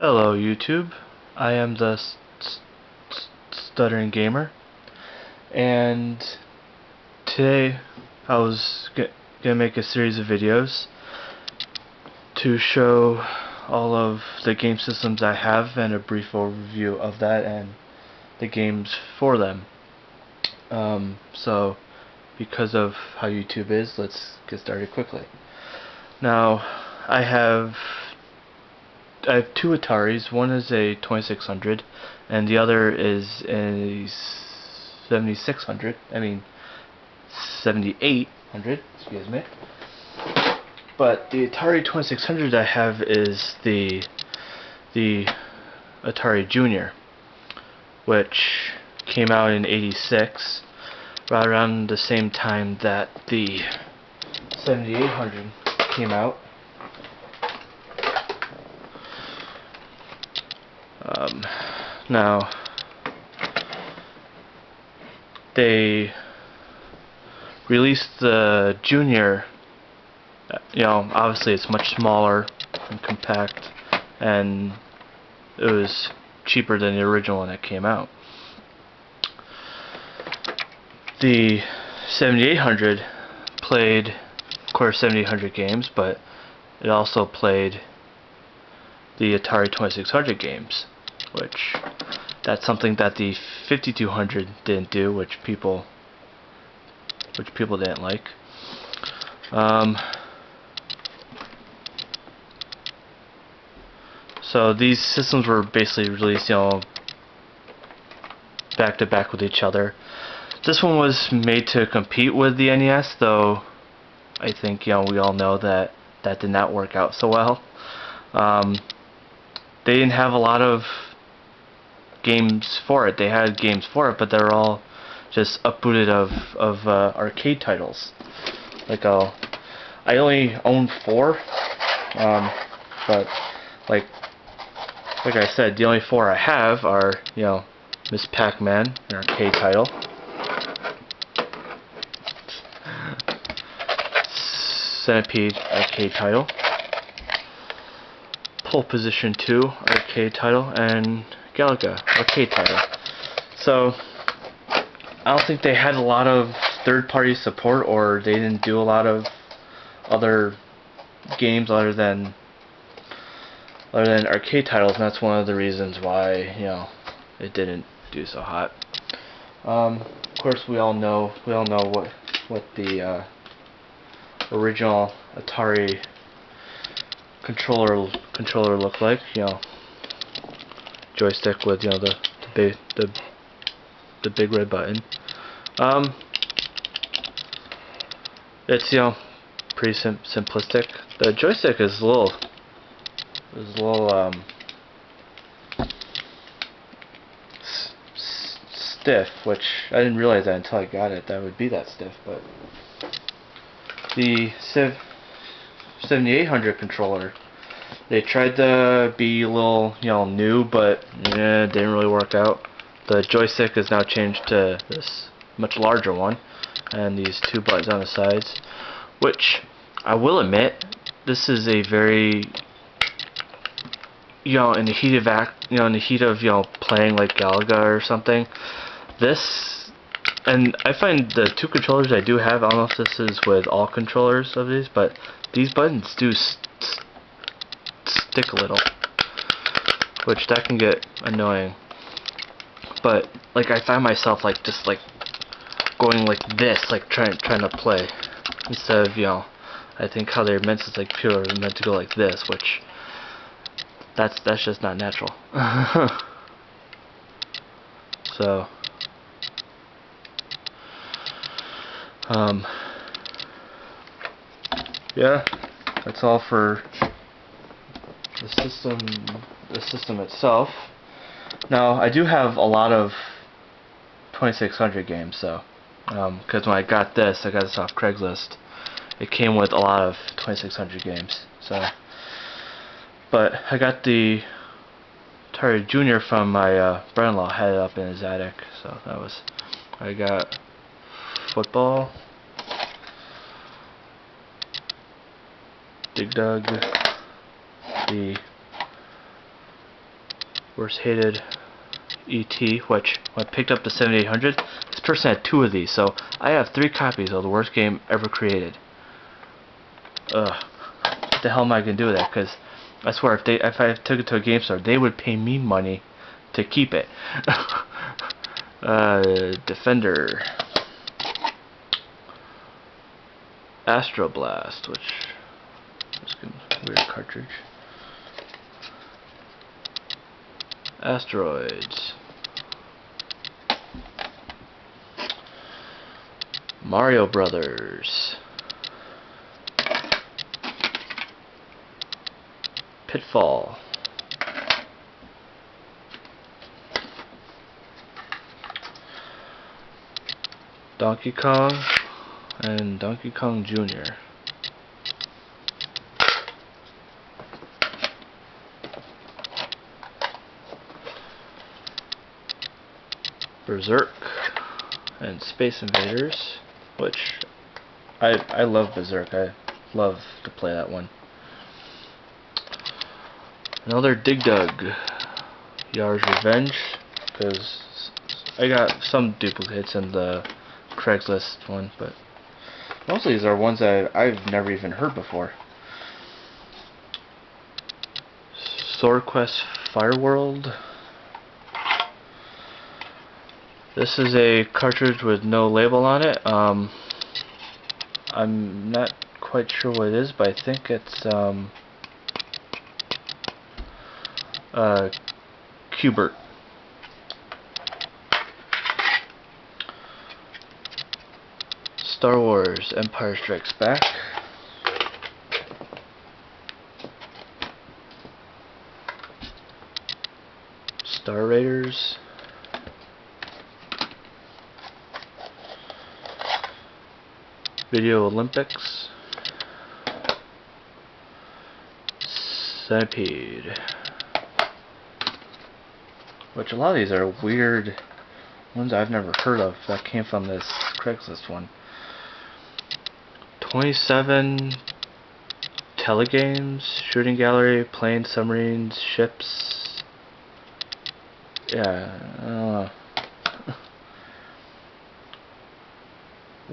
Hello YouTube, I am the Stuttering Gamer, and today I was gonna make a series of videos to show all of the game systems I have and a brief overview of that and the games for them. So because of how YouTube is, let's get started quickly. Now, I have two Ataris. One is a 2600 and the other is a 7600. I mean 7800, excuse me. But the Atari 2600 I have is the Atari Junior, which came out in '86, right around the same time that the 7800 came out. Now, they released the Junior. Obviously it's much smaller and compact, and it was cheaper than the original when it came out. The 7800 played, of course, 7800 games, but it also played the Atari 2600 games, which that's something that the 5200 didn't do, which people didn't like. So these systems were basically released, back to back with each other. This one was made to compete with the NES, though I think we all know that did not work out so well. They didn't have a lot of games for it. They had games for it, but they're all just upbooted of arcade titles. I only own 4, but like I said, the only 4 I have are Miss Pac-Man, an arcade title, Centipede arcade title, Pole Position 2 arcade title, and Galaga arcade title. So I don't think they had a lot of third-party support, or they didn't do a lot of other games other than arcade titles, and that's one of the reasons why it didn't do so hot. Of course, we all know what the original Atari controller looked like. Joystick with the big red button. It's pretty simplistic. The joystick is a little stiff, which I didn't realize that until I got it, that would be that stiff. But the 7800 controller, they tried to be a little new, but it didn't really work out. The joystick is now changed to this much larger one, and these 2 buttons on the sides, which I will admit, this is a very in the heat of playing like Galaga or something, and I find the 2 controllers I do have, I don't know if this is with all controllers of these, but these buttons do stick a little, which that can get annoying. But I find myself just going like this, trying to play, instead of I think how they're meant to, people are meant to go like this, which that's just not natural. So yeah, that's all for the system itself. Now, I do have a lot of 2600 games, so because when I got this off Craigslist. It came with a lot of 2600 games. So, but I got the Atari Junior from my brother-in-law, had it up in his attic. So I got football, Dig Dug, the Worst hated ET, which when I picked up the 7800, this person had 2 of these, so I have 3 copies of the worst game ever created. Ugh. What the hell am I gonna do with that? Because I swear, if I took it to a game store, they would pay me money to keep it. Defender. Astroblast, which is a weird cartridge. Asteroids. Mario Brothers. Pitfall. Donkey Kong and Donkey Kong Jr. Berserk and Space Invaders, which I love Berserk. I love to play that one. Another Dig Dug, Yar's Revenge, because I got some duplicates in the Craigslist one, but most of these are ones that I've never even heard before. Sword Quest Fireworld. This is a cartridge with no label on it. I'm not quite sure what it is, but I think it's Qbert. Star Wars Empire Strikes Back. Star Raiders. Video Olympics. Centipede. Which a lot of these are weird ones I've never heard of that came from this Craigslist one. 27 telegames, shooting gallery, planes, submarines, ships. Yeah, I don't know.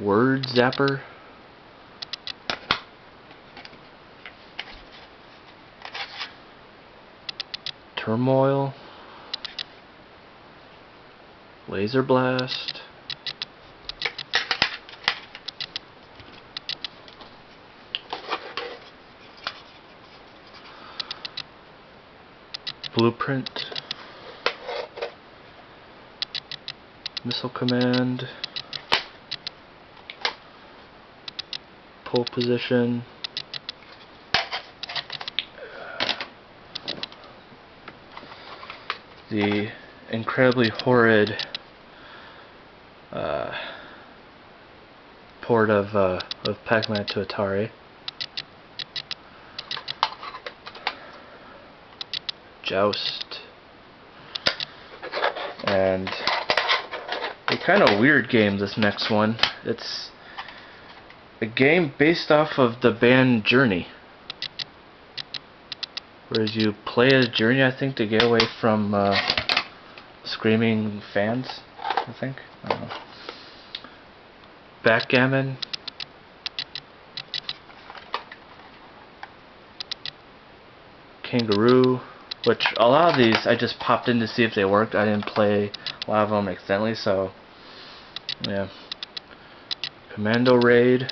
Word Zapper. Turmoil. Laser Blast. Blueprint. Missile Command. Pole Position. The incredibly horrid port of Pac-Man to Atari. Joust. And a kind of weird game, this next one. It's a game based off of the band Journey. Whereas you play as Journey, I think, to get away from screaming fans, I think. I don't know. Backgammon. Kangaroo. Which, a lot of these, I just popped in to see if they worked. I didn't play a lot of them accidentally, so yeah. Commando Raid.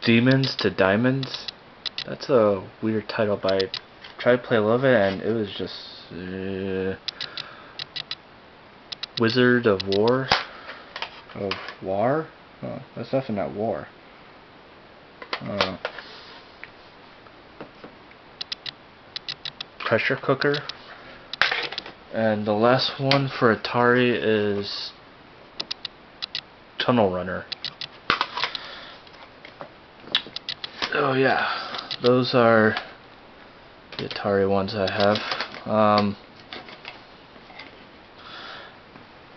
Demons to Diamonds. That's a weird title, but I tried to play a little bit and it was just Wizard of War. Of War? Oh, that's definitely not War. Pressure Cooker. And the last one for Atari is Tunnel Runner. Oh yeah, those are the Atari ones I have.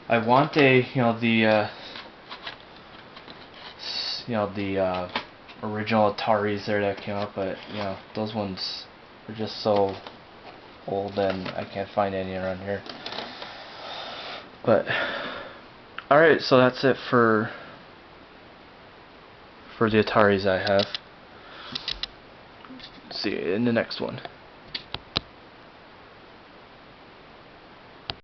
I want a, original Ataris there that came out, but you know, those ones are just so old and I can't find any around here. But alright, so that's it for the Ataris I have. See you in the next one.